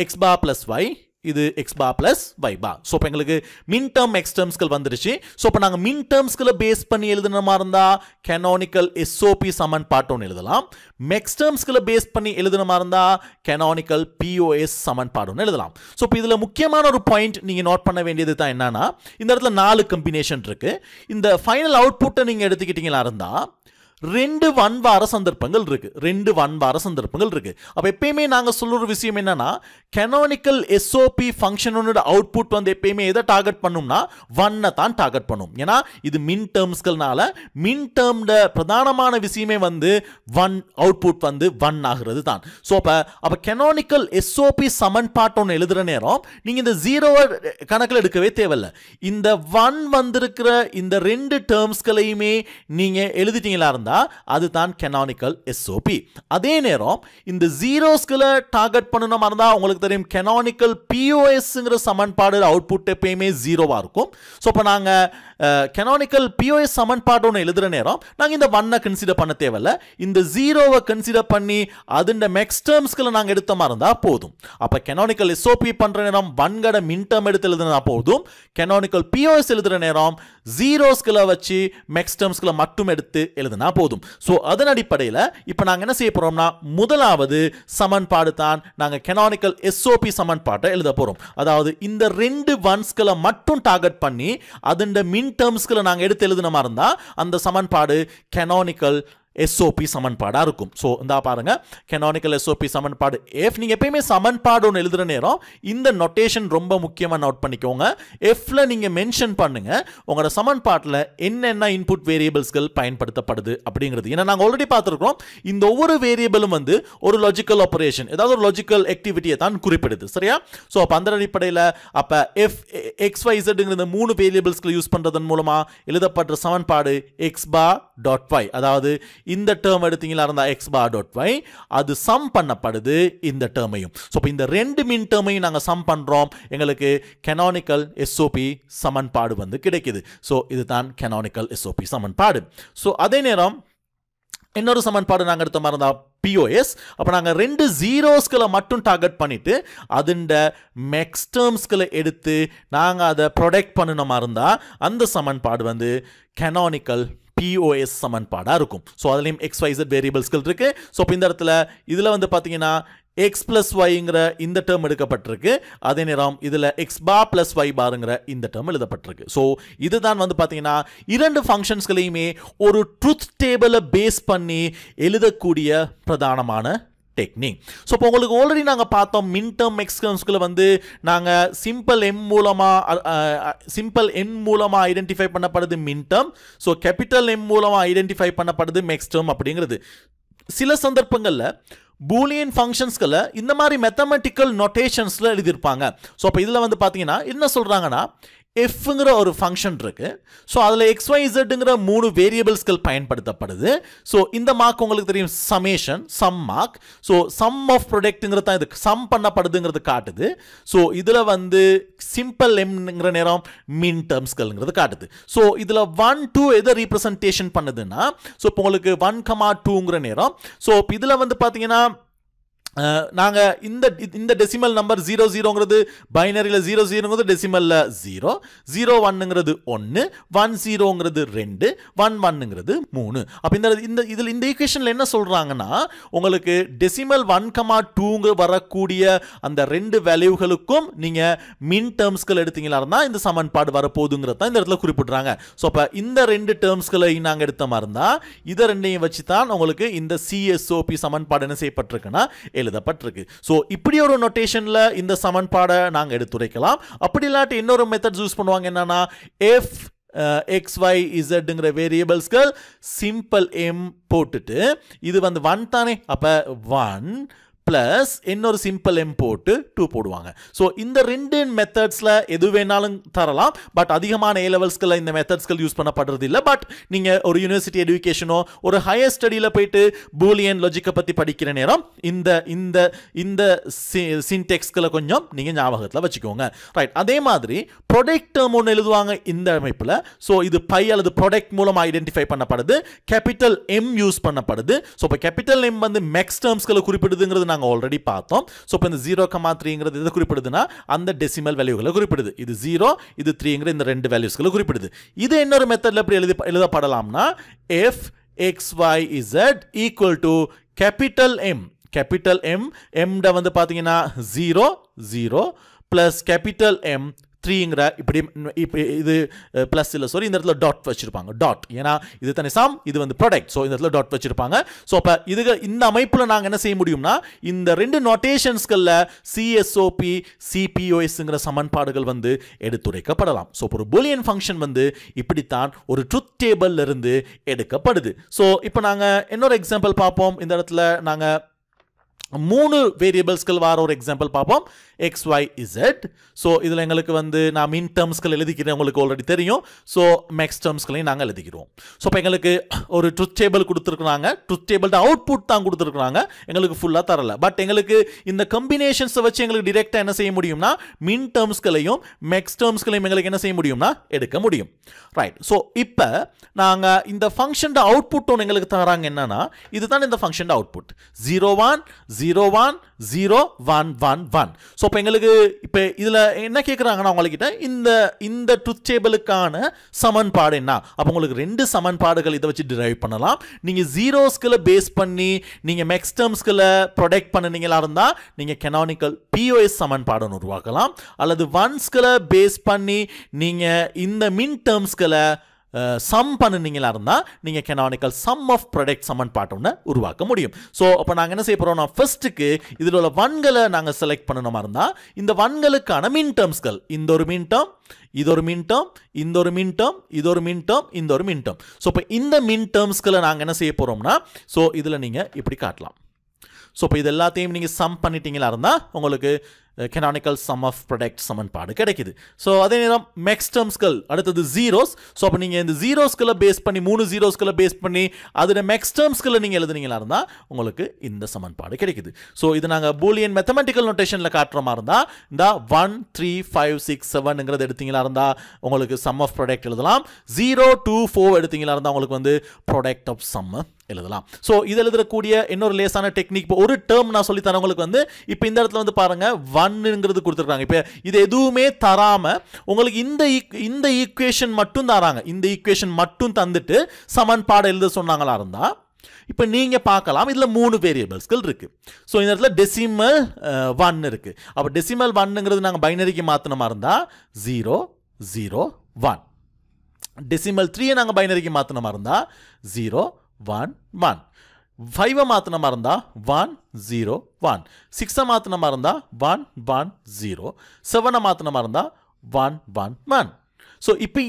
x bar plus y, இது x bar plus y bar. So இப்போ எங்களுக்கு மின் டேர்ம் எக்ஸ் டேர்ம்ஸ்கள் வந்துடுச்சு. ஸோ இப்போ நாங்கள் மின் டேர்ம்ஸ்களை பேஸ் பண்ணி எழுதுன மாதிரி இருந்தால் கெனானிக்கல் எஸ்ஓபி சமன்பாட்டு ஒன்று எழுதலாம். மெக்ஸ் டேர்ம்ஸ்களை பேஸ் பண்ணி எழுதுன மாதிரி இருந்தால் கெனானிக்கல் பிஓஎஸ் சமன்பாடு ஒன்று எழுதலாம். ஸோ இப்போ இதில் முக்கியமான ஒரு பாயிண்ட் நீங்கள் நோட் பண்ண வேண்டியது தான் என்னன்னா, இந்த இடத்துல 4 கம்பினேஷன் இருக்கு. இந்த ஃபைனல் அவுட்புட்டை நீங்கள் எடுத்துக்கிட்டீங்களா இருந்தால் 2 வன்வார சந்தர்ப்பங்கள் இருக்கு. அப்ப எப்பயுமே நாங்க சொல்ற ஒரு விஷயம் என்னன்னா, canonical SOP ஃபங்க்ஷனோட அவுட்புட் வந்து எப்பயுமே எதை டார்கெட் பண்ணும்னா 1 தான் டார்கெட் பண்ணும். ஏன்னா இது மின் டேர்ம்ஸ்கள்னால மின் டேர்ம்ட பிரதானமான விஷயமே வந்து 1 அவுட்புட் வந்து 1 ஆகிறது தான். ஸோ அப்ப canonical SOP சமன்பாட்டை எழுதுற நேரம் நீங்க இந்த 0 கணக்கில் எடுக்கவே தேவையில்லை. இந்த 1 வந்திருக்கிற இந்த 2 டேர்ம்ஸ்களையுமே நீங்க எழுதிட்டீங்களா இருந்தா அதுதான் canonical SOP. அதே நேரம் இந்த ஜீரோஸ்களை டார்கெட் பண்ணணும் இருந்தா உங்களுக்கு தெரியும் canonical POSங்கிற சமன்பாடு அவுட்புட் எப்பயுமே 0வா இருக்கும். ஸோ இப்போ நாங்க canonical POS சமன்பாடு ஒன்று எழுதுற நேரம் நாங்கள் இந்த 1 கன்சிடர் பண்ண தேவையில்லை. இந்த 0வை கன்சிடர் பண்ணி அதுண்ட மெக்ஸ் டேர்ம்ஸ்களை நாங்கள் எடுத்த மாதிரி இருந்தால் போதும். அப்போ canonical SOP பண்ற நேரம் 1 மின் டேர்ம் எடுத்து எழுதுனா போதும். canonical POS எழுதுற நேரம் ஜீரோஸ்களை வச்சு மெக்ஸ் டேர்ம்ஸ்களை மட்டும் எடுத்து எழுதுனா போதும். ஸோ அதன் அடிப்படையில் இப்போ நாங்கள் என்ன செய்ய போறோம்னா, முதலாவது சமன்பாடு தான் நாங்கள் canonical SOP சமன்பாட்டை எழுத போறோம். அதாவது இந்த 2 ஒன்ஸ்களை மட்டும் டார்கெட் பண்ணி அதுண்ட மின் டேர்ம்ஸ்களை நாங்கள் எடுத்து எழுதுன மாதிரி இருந்தா அந்த சமன்பாடு canonical SOP சமன்பாடா இருக்கும். ஸோ இந்த பாருங்க canonical SOP சமன்பாடு எஃப். நீங்க எப்பயுமே சமன்பாடு ஒன்று எழுதுற நேரம் இந்த நோட்டேஷன் ரொம்ப முக்கியமாக நோட் பண்ணிக்கோங்க. எஃப்ல நீங்க மென்ஷன் பண்ணுங்க உங்களோட சமன்பாட்டில் என்னென்ன இன்புட் வேரியபிள்ஸ்கள் பயன்படுத்தப்படுது அப்படிங்கிறது. ஏன்னா நாங்கள் ஆல்ரெடி பார்த்துருக்கோம் இந்த ஒவ்வொரு வேரியபிளும் வந்து ஒரு லாஜிக்கல் ஆபரேஷன், ஏதாவது ஒரு லாஜிக்கல் ஆக்டிவிட்டியை தான் குறிப்பிடுது. சரியா? ஸோ அப்போ அந்த அடிப்படையில் அப்போ எஃப் XYZ 3 வேரியபிள்ஸ்களை யூஸ் பண்றதன் மூலமா எழுதப்படுற சமன்பாடு x bar dot y. அதாவது இந்த டேர்ம் எடுத்தீங்களா இருந்தா x bar dot y அது சம் பண்ணப்படுது இந்த டேர்மையும். ஸோ இப்போ இந்த 2 மின் டேர்மையும் நாங்கள் சம் பண்றோம், எங்களுக்கு canonical SOP சமன்பாடு வந்து கிடைக்குது. ஸோ இதுதான் canonical SOP சமன்பாடு. ஸோ அதே நேரம் இன்னொரு சமன்பாடு நாங்கள் எடுத்த மாதிரி இருந்தா POS. அப்போ நாங்கள் 2 ஜீரோஸ்களை மட்டும் டார்கெட் பண்ணிட்டு அதுண்ட மெக்ஸ் டேர்ம்ஸ்களை எடுத்து நாங்கள் அதை ப்ரொடக்ட் பண்ணணும் இருந்தா அந்த சமன்பாடு வந்து canonical POS சமன்பாடா இருக்கும். ஸோ அதுலேயும் XYZ வேரியபிள்ஸ்கள் இருக்கு. ஸோ இப்போ இந்த இடத்துல இதில் வந்து பார்த்தீங்கன்னா x plus yங்கிற இந்த டேர்ம் எடுக்கப்பட்டிருக்கு. அதே நேரம் இதில் x bar plus y barங்கிற இந்த டேர்ம் எழுதப்பட்டிருக்கு. ஸோ இதுதான் வந்து பார்த்தீங்கன்னா 2 ஃபங்க்ஷன்ஸ்களையுமே ஒரு ட்ரூத் டேபிளை பேஸ் பண்ணி எழுதக்கூடிய பிரதானமான டெக்னிக். ஸோ இப்போ உங்களுக்கு ஆல்ரெடி நாங்கள் பார்த்தோம் மின் டேர்ம் எக்ஸ் டேர்ம்ஸ்களை வந்து நாங்கள் சிம்பிள் என் மூலமாக ஐடென்டிஃபை பண்ணப்படுது மின் டேர்ம். ஸோ கேபிட்டல் எம் மூலமாக ஐடென்டிஃபை பண்ணப்படுது மெக்ஸ் டேர்ம் அப்படிங்கிறது. சில சந்தர்ப்பங்களில் பூலியன் ஃபங்க்ஷன்ஸ்களை இந்த மாதிரி மேத்தமெட்டிக்கல் நோட்டேஷன்ஸில் எழுதியிருப்பாங்க. ஸோ அப்போ இதில் வந்து பார்த்தீங்கன்னா என்ன சொல்கிறாங்கன்னா, எஃப்ங்கிற ஒரு ஃபங்க்ஷன் இருக்கு. ஸோ அதில் XYZங்கிற 3 வேரியபிள்ஸ்கள் பயன்படுத்தப்படுது. ஸோ இந்த மார்க் உங்களுக்கு தெரியும் summation, sum mark. So sum of ப்ராடக்ட்ங்கிறது தான் இது சம் பண்ணப்படுதுங்கிறது காட்டுது. ஸோ இதில் வந்து சிம்பிள் எம்ங்கிற நேரம் மின் டேர்ம்ஸ்கள்ங்கிறது காட்டுது. ஸோ இதில் 1 2 எதை ரீப்ரசன்டேஷன் பண்ணுதுன்னா, ஸோ இப்போ உங்களுக்கு 1,2ங்கிற நேரம். ஸோ இதில் வந்து பார்த்தீங்கன்னா நாங்கள் இந்த டெசிமல் நம்பர் 00ங்கிறது பைனரியில் 00ங்கிறது டெசிமலில் 0, 01ங்கிறது 1, 10ங்கிறது 2, 11ங்கிறது 3. அப்போ இந்த ஈக்குவேஷனில் என்ன சொல்கிறாங்கன்னா, உங்களுக்கு டெசிமல் 1,2 வரக்கூடிய அந்த 2 வேல்யூகளுக்கும் நீங்கள் மின் டேர்ம்ஸ்கள் எடுத்தீங்களா இருந்தால் இந்த சமன்பாடு வரப்போகுதுங்கிறது தான் இந்த இடத்துல குறிப்பிட்றாங்க. ஸோ அப்போ இந்த 2 டேர்ம்ஸ்களை நாங்கள் எடுத்த மாதிரி இருந்தால் இதை 2ஐயும் வச்சு தான் உங்களுக்கு இந்த CSOP சமன்பாடு என்ன செய்யப்பட்டிருக்குன்னா எழுதப்பட்டிருக்கு. ஸோ இப்படி ஒரு நோட்டேஷன்ல இந்த சமன்பாடை நாங்கள் எடுத்துரைக்கலாம். அப்படி இல்லாட்டி இன்னொரு மெத்தட் யூஸ் பண்ணுவாங்க, என்னன்னா எஃப் XYZங்கிற வேரியபிள்ஸ்கள் சிம்பிள் எம் போட்டுட்டு இது வந்து 1 தானே, அப்போ 1 பிளஸ் இன்னொரு சிம்பிள் எம் போட்டு 2 போடுவாங்க. ஸோ இந்த ரெண்டு மெத்தட்ஸில் எது வேணாலும் தரலாம். பட் அதிகமான ஏ லெவல்ஸ்களில் இந்த மெத்தட்ஸ்கள் யூஸ் பண்ணப்படுறது இல்லை. பட் நீங்கள் ஒரு யூனிவர்சிட்டி எஜுகேஷனோ ஒரு ஹையர் ஸ்டடியில் போயிட்டு பூலியன் லாஜிக்கை பற்றி படிக்கிற நேரம் இந்த இந்த இந்த சின்டெக்ஸ்களை கொஞ்சம் நீங்கள் ஞாபகத்தில் வச்சுக்கோங்க. ரைட். அதே மாதிரி ப்ராடக்ட் டேர்ம் ஒன்று எழுதுவாங்க இந்த அமைப்பில். ஸோ இது பை அல்லது ப்ராடக்ட் மூலம் ஐடென்டிஃபை பண்ணப்படுது. கேபிட்டல் எம் யூஸ் பண்ணப்படுது. ஸோ இப்போ கேபிட்டல் எம் வந்து மேக்ஸ் டேர்ம்ஸ்களை குறிப்பிடுதுங்கிறது நாங்கள் ஆல்ரெடி பார்த்தோம். ஸோ இப்போ இந்த 0,3ங்கிறது எதை குறிப்பிடுதுன்னா அந்த டெசிமல் வேல்யூகளை குறிப்பிடுது. இது 0 இது 3ங்கிற இந்த ரெண்டு வேல்யூஸ்களை குறிப்பிடுது. இது இன்னொரு மெத்தடில் எப்படி எழுதப்படலாம்னா fxyz equal to capital M. capital M M வந்து பார்த்தீங்கன்னா 0 0 plus capital M 3ங்கிற இப்படி இது பிளஸ் இல்லை சாரி இந்த இடத்துல டாட் வச்சிருப்பாங்க. டாட் ஏன்னா இது தானே சம், இது வந்து ப்ராடக்ட். ஸோ இந்த இடத்துல டாட் வச்சிருப்பாங்க. ஸோ அப்போ இதுக்கு இந்த அமைப்பில் நாங்கள் என்ன செய்ய முடியும்னா இந்த ரெண்டு நோட்டேஷன்ஸ்களில் சிஎஸ்ஓபி சிபிஓஎஸ்ங்கிற சமன்பாடுகள் வந்து எடுத்துரைக்கப்படலாம். ஸோ ஒரு பூலியன் ஃபங்க்ஷன் வந்து இப்படித்தான் ஒரு ட்ரூத் டேபிள்ல இருந்து எடுக்கப்படுது. ஸோ இப்போ நாங்கள் இன்னொரு எக்ஸாம்பிள் பார்ப்போம். இந்த இடத்துல நாங்கள் 3 வேரியபிள்ஸ்கள் வார ஒரு எக்ஸாம்பிள் பார்ப்போம். X Y Z. ஸோ இதில் எங்களுக்கு வந்து நான் மின் டேர்ம்ஸ்கள் எழுதிக்கிறேன், உங்களுக்கு ஆல்ரெடி தெரியும். ஸோ மேக்ஸ் டேர்ம்ஸ்களையும் நாங்கள் எழுதிக்கிறோம். ஸோ இப்போ எங்களுக்கு ஒரு ட்ரூத் டேபிள் கொடுத்துருக்குறாங்க. ட்ரூத் டேபிள்ட அவுட்புட் தான் கொடுத்துருக்குறாங்க, எங்களுக்கு ஃபுல்லாக தரல. பட் எங்களுக்கு இந்த கம்பினேஷன்ஸை வச்சு எங்களுக்கு டிரெக்டாக என்ன செய்ய முடியும்னா மின் டேர்ம்ஸ்களையும் மேக்ஸ் டேர்ம்ஸ்களையும் எங்களுக்கு என்ன செய்ய முடியும்னா எடுக்க முடியும். ரைட். ஸோ இப்போ நாங்கள் இந்த ஃபங்க்ஷன் அவுட்புட் ஒன்று எங்களுக்கு தராங்க. என்னன்னா இதுதான் இந்த ஃபங்க்ஷன் அவுட்புட் 0 1 0 1 1 1. ஸோ இப்போ எங்களுக்கு இப்போ இதில் என்ன கேட்குறாங்கன்னா உங்கள்கிட்ட இந்த ட்ரூத் டேபிளுக்கான சமன்பாடு என்ன. அப்போ உங்களுக்கு ரெண்டு சமன்பாடுகள் இதை வச்சு டிரைவ் பண்ணலாம். நீங்கள் ஜீரோஸ்களை பேஸ் பண்ணி நீங்கள் மேக்ஸ் டேர்ம்ஸ்களை ப்ரொடக்ட் பண்ணினீங்களா இருந்தால் நீங்கள் கெனானிக்கல் பிஓஎஸ் சமன்பாடுன்னு உருவாக்கலாம். அல்லது ஒன்ஸ்களை பேஸ் பண்ணி நீங்கள் இந்த மின் டேர்ம்ஸ்களை சம் பண்ணினீங்களா இருந்தால் நீங்கள் கெனானிக்கல் சம் ஆஃப் ப்ராடக்ட் சமன்பாடு ஒன்று உருவாக்க முடியும். ஸோ அப்போ நாங்கள் என்ன செய்ய போகிறோம்னா ஃபர்ஸ்ட்டுக்கு இதில் உள்ள ஒன்களை நாங்கள் செலக்ட் பண்ணணுமா இருந்தால் இந்த ஒன்களுக்கான மின் டேர்ம்ஸ்கள் இந்த ஒரு மின் டேர்ம் இது ஒரு மின் டேர்ம் இந்த ஒரு மின் டேர்ம் இது ஒரு மின் டேர்ம் இந்த ஒரு மின் டேர்ம். ஸோ இப்போ இந்த மின் டேர்ம்ஸ்களை நாங்கள் என்ன செய்ய போகிறோம்னா ஸோ இதில் நீங்கள் இப்படி காட்டலாம். ஸோ இப்போ இது எல்லாத்தையும் நீங்கள் சம் பண்ணிட்டீங்களா இருந்தால் உங்களுக்கு canonical sum of product சமன்பாடு கிடைக்குது. ஸோ அதே நேரம் மேக்ஸ் டேர்ம்ஸ்கள் அடுத்தது ஜீரோஸ். ஸோ அப்போ நீங்கள் இந்த ஜீரோஸ்களை பேஸ் பண்ணி 3 ஜீரோஸ்களை பேஸ் பண்ணி அதில் மேக்ஸ் டேர்ம்ஸ்களை நீங்கள் எழுதுனீங்களா இருந்தால் உங்களுக்கு இந்த சமன்பாடு கிடைக்குது. ஸோ இது நாங்கள் பூலியன் மேத்தமெட்டிக்கல் நோட்டேஷனில் காட்டுற மாதிரி இருந்தால் இந்த 1 3 5 6 7ங்கிறது எடுத்தீங்களா இருந்தால் உங்களுக்கு சம் ஆஃப் ப்ராடக்ட் எழுதலாம். 0 2 4 எடுத்தீங்களா இருந்தால் உங்களுக்கு வந்து ப்ராடக்ட் ஆஃப் சம் எழுதலாம். ஸோ இது எழுதக்கூடிய இன்னொரு லேசான டெக்னிக். இப்போ ஒரு டேர்ம் நான் சொல்லி தரவங்களுக்கு வந்து இப்போ இந்த இடத்துல வந்து பாருங்க 1ங்கிறது கொடுத்துருக்காங்க. இப்போ இது எதுவுமே தராம உங்களுக்கு இந்த ஈக்குவேஷன் மட்டும் தராங்க. இந்த ஈக்குவேஷன் மட்டும் தந்துட்டு சமன்பாடு எழுத சொன்னாங்களா இருந்தா இப்போ நீங்க பார்க்கலாம் இதுல 3 வேரியபிள்ஸ்கள் இருக்கு. ஸோ இந்த இடத்துல டெசிமல் 1 இருக்கு. அப்போ டெசிமல் 1ங்கிறது நாங்கள் பைனரிக்கு மாத்தினமா இருந்தா 0 0 1. டெசிமல் 3 நாங்கள் பைனரிக்கு மாத்தினமா இருந்தா 0 1 1. 5 மாத்தினமா இருந்தா 1 0 1. 6 மாத்தினமா இருந்தா 1 1 0. 7 மாத்தினமா இருந்தா 1 1 1. ஸோ இப்போ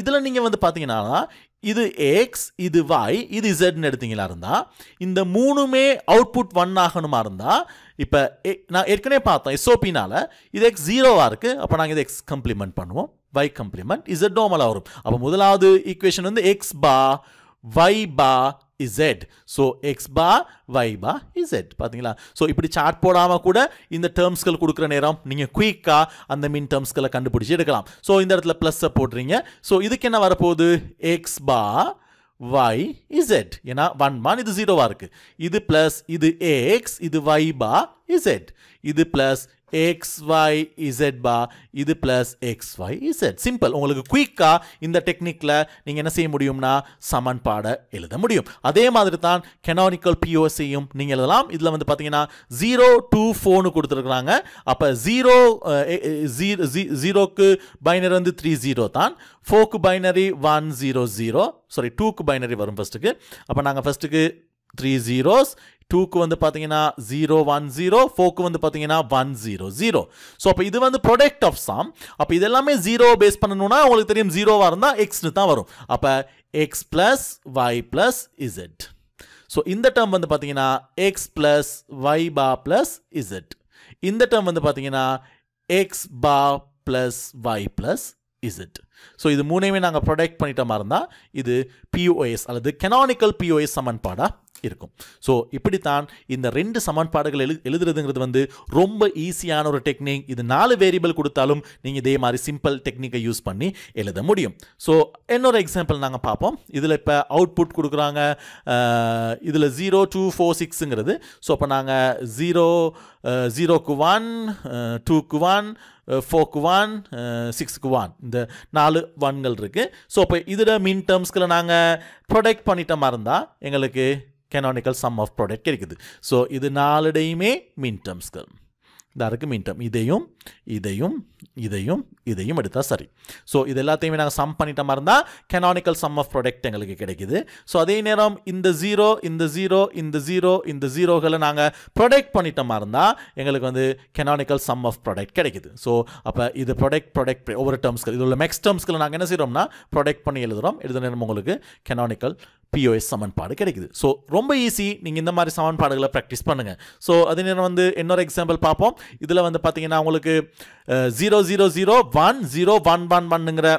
இதில் நீங்கள் வந்து பார்த்தீங்கன்னா இது எக்ஸ் இது ஒய் இது இசட்னு எடுத்தீங்களா இருந்தால் இந்த மூணுமே அவுட்புட் 1 ஆகணுமா இருந்தால் இப்போ நான் ஏற்கனவே பார்த்தோம் எஸ்ஓபினால இது எக்ஸ் 0வாக இருக்குது. அப்போ நாங்கள் இது எக்ஸ் கம்ப்ளிமெண்ட் பண்ணுவோம், y கம்ப்ளிமெண்ட் இசட் நார்மலாக வரும். அப்போ முதலாவது ஈக்குவேஷன் வந்து எக்ஸ் பா y பா z. ஸோ எக்ஸ் பா y பா z பார்த்தீங்களா. ஸோ இப்படி சார்ட் போடாமல் கூட இந்த டேர்ம்ஸ்கள் கொடுக்குற நேரம் நீங்கள் குயிக்காக அந்த மின் டேர்ம்ஸ்களை கண்டுபிடிச்சி எடுக்கலாம். ஸோ இந்த இடத்துல ப்ளஸ்ஸை போடுறீங்க. ஸோ இதுக்கு என்ன வரப்போகுது எக்ஸ் பா y z. ஏன்னா 1 1 இது 0வாக இருக்குது. இது ப்ளஸ் இது எக்ஸ் இது y பா z. இது ப்ளஸ் xy z பா இது பிளஸ் xy z. சிம்பிள். உங்களுக்கு குயிக்கா இந்த டெக்னிக்ல நீங்க என்ன செய்ய முடியும்னா சமன்பாடை எழுத முடியும். அதே மாதிரி தான் canonical POSஐயும் நீங்க எழுதலாம். இதுல வந்து பாத்தீங்கன்னா 0 2 4 கொடுத்துருக்காங்க. அப்ப 0க்கு பைனரி வந்து 3 0 தான். 4க்கு பைனரி 1 0 0. சாரி 2க்கு பைனரி வரும் ஃபர்ஸ்ட்டுக்கு. அப்ப நாங்க ஃபர்ஸ்ட்டுக்கு 3 zeros, 2க்கு வந்து பாத்தீங்கன்னா 0 1 0, 4க்கு வந்து பாத்தீங்கன்னா 1 0 0. ஸோ அப்போ இது வந்து ப்ராடக்ட் ஆஃப் சம். அப்போ இது எல்லாமே 0 பேஸ் பண்ணணும்னா உங்களுக்கு தெரியும் 0வா இருந்தால் எக்ஸ்னு தான் வரும். அப்போ X plus Y plus Z. So இந்த டேர்ம் வந்து பார்த்தீங்கன்னா X plus Y bar plus Z. இந்த டேர்ம் வந்து பார்த்தீங்கன்னா X bar plus Y plus Z. So இது மூணையுமே நாங்கள் ப்ரொடக்ட் பண்ணிட்ட மாதிரி இருந்தால் இது பிஓஎஸ் அல்லது கெனானிக்கல் பிஓஎஸ் சமன்பாடாக இருக்கும். ஸோ இப்படித்தான் இந்த ரெண்டு சமன்பாடுகள் எழுதுறதுங்கிறது வந்து ரொம்ப ஈஸியான ஒரு டெக்னிக். இது 4 வேரியபிள் கொடுத்தாலும் நீங்கள் இதே மாதிரி சிம்பிள் டெக்னிக்கை யூஸ் பண்ணி எழுத முடியும். ஸோ இன்னொரு எக்ஸாம்பிள் நாங்கள் பார்ப்போம். இதில் இப்போ அவுட்புட் கொடுக்குறாங்க, இதில் 0 2 4 6ங்கிறது. ஸோ அப்போ நாங்கள் 0க்கு 1 2க்கு 1 4க்கு 1 6க்கு 1 இந்த 4 1கள் இருக்குது. ஸோ அப்போ இதில் மின் டேர்ம்ஸ்களை நாங்கள் ப்ரொடக்ட் பண்ணிட்ட மாதிரி இருந்தால் எங்களுக்கு canonical sum of product கிடைக்குது. ஸோ இது 4டையுமே மின் டேர்ம்ஸ்கள். இதாருக்கு மின் டேர்ம் இதையும் இதையும் இதையும் இதையும் எடுத்தால் சரி. ஸோ இது எல்லாத்தையுமே நாங்கள் சம் பண்ணிட்ட மாதிரி இருந்தால் canonical sum of product எங்களுக்கு கிடைக்குது. ஸோ அதே நேரம் இந்த 0 இந்த 0 இந்த 0 இந்த 0களை நாங்கள் ப்ரொடக்ட் பண்ணிட்ட மாதிரி இருந்தால் எங்களுக்கு வந்து canonical sum of product கிடைக்குது. ஸோ அப்போ இது ப்ரொடக்ட் ஒவ்வொரு டேர்ம்ஸ்கள் இதில் உள்ள மேக்ஸ் டேர்ம்ஸ்களை நாங்கள் என்ன செய்கிறோம்னா ப்ரொடக்ட் பண்ணி எழுதுகிறோம். எழுத நேரம் உங்களுக்கு canonical பிஓஎஸ் சமன்பாடு கிடைக்குது. ஸோ ரொம்ப ஈஸி. நீங்கள் இந்த மாதிரி சமன்பாடுகளை ப்ராக்டிஸ் பண்ணுங்கள். ஸோ அதே நேரம் வந்து இன்னொரு எக்ஸாம்பிள் பார்ப்போம். இதில் வந்து பார்த்தீங்கன்னா உங்களுக்கு 0 0 0 1 0 1 1 1ங்கிற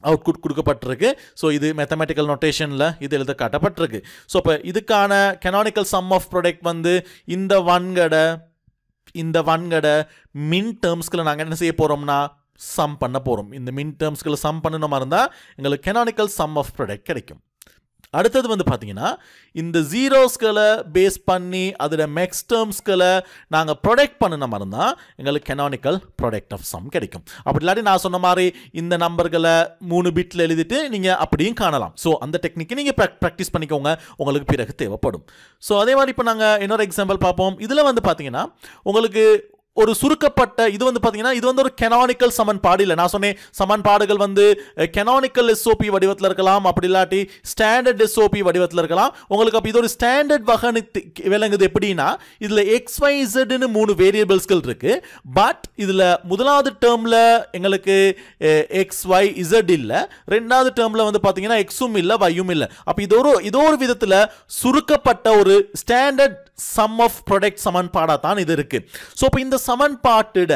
அவுட்புட் கொடுக்கப்பட்டிருக்கு. ஸோ இது மேத்தமெட்டிக்கல் நோட்டேஷனில் இது எழுத காட்டப்பட்டிருக்கு. ஸோ இப்போ இதுக்கான canonical sum of product வந்து இந்த ஒன்கடை மின் டேர்ம்ஸ்களை நாங்கள் என்ன செய்ய போகிறோம்னா சம் பண்ண போகிறோம். இந்த மின் டேர்ம்ஸ்களை சம் பண்ணணும் இருந்தால் எங்களுக்கு canonical sum of product கிடைக்கும். அடுத்தது வந்து பார்த்தீங்கன்னா இந்த ஜீரோஸ்களை பேஸ் பண்ணி அதோட மேக்ஸ் டேர்ம்ஸ்களை நாங்கள் ப்ரொடக்ட் பண்ணின மாதிரி இருந்தால் எங்களுக்கு canonical product of sum கிடைக்கும். அப்படி இல்லாட்டி நான் சொன்ன மாதிரி இந்த நம்பர்களை 3 பிட்டில் எழுதிட்டு நீங்கள் அப்படியும் காணலாம். ஸோ அந்த டெக்னிக்கை நீங்கள் ப்ராக்டிஸ் பண்ணிக்கோங்க, உங்களுக்கு பிறகு தேவைப்படும். ஸோ அதே மாதிரி இப்போ நாங்கள் இன்னொரு எக்ஸாம்பிள் பார்ப்போம். இதில் வந்து பார்த்தீங்கன்னா உங்களுக்கு ஒரு சுருக்கப்பட்ட இது வந்து பார்த்தீங்கன்னா இது வந்து ஒரு canonical சமன்பாடு இல்லை. நான் சொன்னேன் சமன்பாடுகள் வந்து canonical SOP வடிவத்தில் இருக்கலாம், அப்படி இல்லாட்டி ஸ்டாண்டர்ட் SOP வடிவத்தில் இருக்கலாம். உங்களுக்கு அப்போ இது ஒரு ஸ்டாண்டர்ட் வகை விளங்குது. எப்படின்னா இதில் XYZன்னு 3 வேரியபிள்ஸ்கள் இருக்கு. பட் இதில் முதலாவது டேர்மில் எங்களுக்கு XYZ இல்லை, ரெண்டாவது டேர்மில் வந்து பார்த்தீங்கன்னா எக்ஸும் இல்லை வையும் இல்லை. அப்போ இது ஒரு விதத்தில் சுருக்கப்பட்ட ஒரு ஸ்டாண்டர்ட் சம் ஆஃப் ப்ராடக்ட் சமன்பாடாக தான் இது இருக்கு. ஸோ இப்போ இந்த சமன்பாட்டோட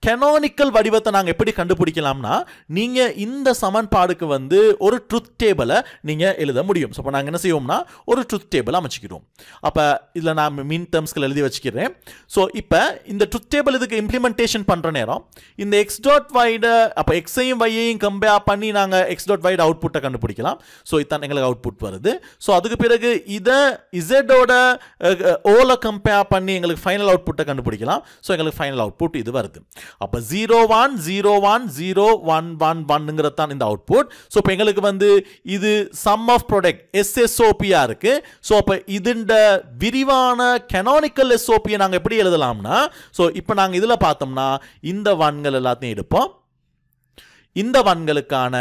canonical வடிவத்தை நாங்கள் எப்படி கண்டுபிடிக்கலாம்னா நீங்கள் இந்த சமன்பாடுக்கு வந்து ஒரு ட்ரூத் டேபிளை நீங்கள் எழுத முடியும். ஸோ இப்போ நாங்கள் என்ன செய்வோம்னா ஒரு ட்ரூத் டேபிள் அமைச்சிக்கிறோம். அப்போ இதில் நான் மின் டேர்ம்ஸ்கள் எழுதி வச்சுக்கிறேன். ஸோ இப்போ இந்த ட்ரூத் டேபிள் இதுக்கு இம்ப்ளிமெண்டேஷன் பண்ணுற நேரம் இந்த எக்ஸ் டாட் வைட அப்போ எக்ஸையும் வையையும் கம்பேர் பண்ணி நாங்கள் எக்ஸ் டாட் வைட அவுட்புட்டை கண்டுபிடிக்கலாம். ஸோ இதுதான் எங்களுக்கு அவுட்புட் வருது. ஸோ அதுக்கு பிறகு இதை இசட்டோட ஓல கம்பேர் பண்ணி எங்களுக்கு ஃபைனல் அவுட்புட்டை கண்டுபிடிக்கலாம். ஸோ எங்களுக்கு ஃபைனல் அவுட்புட் இது வருது. அப்போ 0 1 0 1 0 1 1 1ங்கிறது தான் இந்த அவுட்புட். ஸோ இப்போ எங்களுக்கு வந்து இது சம் ஆஃப் ப்ராடக்ட் SSOP-ஆ இருக்கு. ஸோ அப்போ இதுண்ட விரிவான canonical SOP-யை நாங்கள் எப்படி எழுதலாம்னா ஸோ இப்போ நாங்கள் இதில் பார்த்தோம்னா இந்த ஒன்கள் எல்லாத்தையும் எடுப்போம். இந்த ஒன்களுக்கான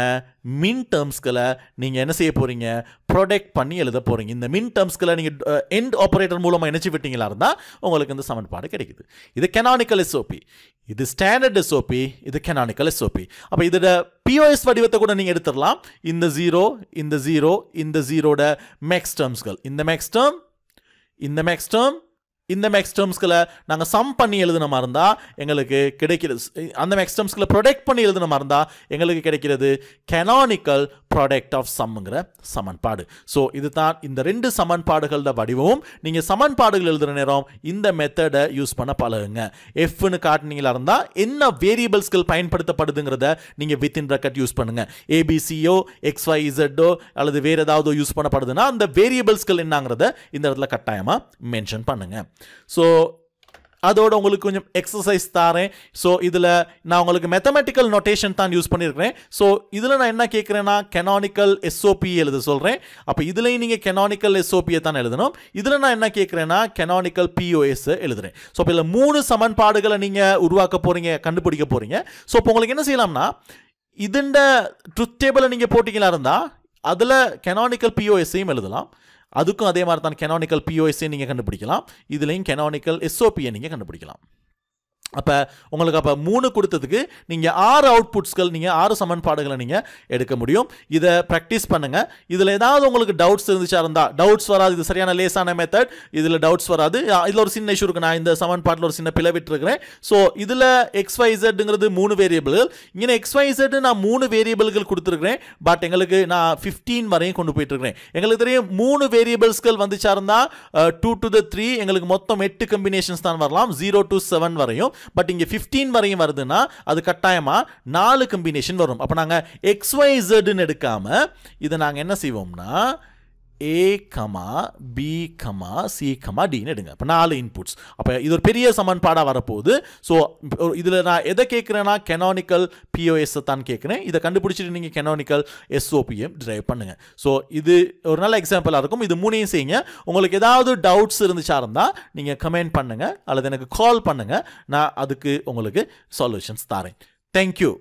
மின் டேர்ம்ஸ்களை நீங்கள் என்ன செய்ய போகிறீங்க ப்ரொடக்ட் பண்ணி எழுத போகிறீங்க. இந்த மின் டேர்ம்ஸ்களை நீங்கள் எண்ட் ஆப்ரேட்டர் மூலமாக இணைச்சி விட்டீங்களா இருந்தால் உங்களுக்கு இந்த சமன்பாடு கிடைக்குது. இது canonical SOP, இது ஸ்டாண்டர்ட் SOP, இது canonical SOP. அப்போ இதோட POS வடிவத்தை கூட நீங்கள் எடுத்துடலாம். இந்த 0 இந்த 0 இந்த 0ட மேக்ஸ் டேர்ம்ஸ்கள், இந்த மேக்ஸ் டேர்ம் இந்த மேக்ஸ் டேர்ம் இந்த மேக்ஸ் டேர்ம்ஸ்களை நாங்கள் சம் பண்ணி எழுதின மாதிரி இருந்தால் எங்களுக்கு கிடைக்கிறது. அந்த மேக்ஸ் டேர்ம்ஸ்களை ப்ரொடக்ட் பண்ணி எழுதின மாதிரி இருந்தால் எங்களுக்கு கிடைக்கிறது canonical product of sumங்கிற சமன்பாடு. ஸோ இது தான் இந்த ரெண்டு சமன்பாடுகளோட வடிவமும். நீங்கள் சமன்பாடுகள் எழுதுகிற நேரம் இந்த மெத்தடை யூஸ் பண்ண பழகுங்க. எஃப்னு காட்டினீங்களா இருந்தால் என்ன வேரியபிள்ஸ்கள் பயன்படுத்தப்படுதுங்கிறத நீங்கள் வித்தின் ப்ராக்கெட் யூஸ் பண்ணுங்கள். ABCயோ XYZோ அல்லது வேறு ஏதாவது யூஸ் பண்ணப்படுதுன்னா அந்த வேரியபிள்ஸ்கள் என்னங்கிறத இந்த இடத்துல கட்டாயமாக மென்ஷன் பண்ணுங்கள். ஸோ அதோட உங்களுக்கு கொஞ்சம் எக்ஸசைஸ் தாரேன். ஸோ இதில் நான் உங்களுக்கு மேத்தமெட்டிக்கல் நோட்டேஷன் தான் யூஸ் பண்ணியிருக்கிறேன். ஸோ இதில் நான் என்ன கேட்குறேன்னா canonical SOP எழுத சொல்கிறேன். அப்போ இதுலேயும் நீங்கள் canonical SOP-யை தான் எழுதணும். இதில் நான் என்ன கேட்குறேன்னா canonical POS எழுதுகிறேன். ஸோ இப்போ இதில் 3 சமன்பாடுகளை நீங்கள் உருவாக்க போகிறீங்க, கண்டுபிடிக்க போகிறீங்க. ஸோ இப்போ உங்களுக்கு என்ன செய்யலாம்னா இதுண்ட ட்ரூத் டேபிளை நீங்கள் போட்டிங்களா இருந்தால் அதில் canonical POS-ஐயும் எழுதலாம். அதுக்கும் அதே மாதிரி தான் canonical POS-ஐ நீங்கள் கண்டுபிடிக்கலாம். இதுலேயும் canonical SOP-யை நீங்கள் கண்டுபிடிக்கலாம். அப்போ உங்களுக்கு அப்போ 3 கொடுத்ததுக்கு நீங்கள் 6 அவுட்புட்ஸ்கள் நீங்கள் 6 சமன்பாடுகளை நீங்கள் எடுக்க முடியும். இதை ப்ராக்டிஸ் பண்ணுங்கள். இதில் ஏதாவது உங்களுக்கு டவுட்ஸ் இருந்துச்சா இருந்தால், டவுட்ஸ் வராது, இது சரியான லேசான மெத்தட், இதில் டவுட்ஸ் வராது, இதில் ஒரு சின்ன இஷ்யூ இருக்குது, நான் இந்த சமன்பாட்டில் ஒரு சின்ன பிழை விட்டுருக்கிறேன். ஸோ இதில் XYZங்கிறது 3 வேரியபிள்கள், இங்கே XYZ நான் 3 வேரியபிள்கள் கொடுத்துருக்கிறேன். பட் எங்களுக்கு நான் 15 வரையும் கொண்டு போயிட்டுருக்கிறேன். எங்களுக்கு தெரியும் 3 வேரியபிள்ஸ்கள் வந்துச்சா இருந்தால் 2 to the 3 எங்களுக்கு மொத்தம் 8 கம்பினேஷன்ஸ் தான் வரலாம், 0 to 7 வரையும். பட் இங்கே 15 வரையும் வருதுன்னா அது கட்டாயமா 4 கம்பினேஷன் வரும். அப்போ நாங்கள் XYZன்னு எடுக்காம இதை நாங்கள் என்ன செய்வோம்னா A, B, C, Dன்னு எடுங்க. அப்போ 4 இன்புட்ஸ். அப்போ இது ஒரு பெரிய சமன்பாடாக வரப்போகுது. ஸோ இதில் நான் எதை கேட்குறேன்னா கெனானிக்கல் POS தான் கேட்குறேன். இதை கண்டுபிடிச்சிட்டு நீங்கள் கெனானிக்கல் SOPM டிரைவ் பண்ணுங்கள். ஸோ இது ஒரு நல்ல எக்ஸாம்பிளாக இருக்கும். இது 3ஐயும் செய்யுங்க. உங்களுக்கு ஏதாவது டவுட்ஸ் இருந்துச்சா இருந்தால் நீங்கள் கமெண்ட் பண்ணுங்கள் அல்லது எனக்கு கால் பண்ணுங்கள். நான் அதுக்கு உங்களுக்கு சொல்யூஷன்ஸ் தரேன். தேங்க்யூ.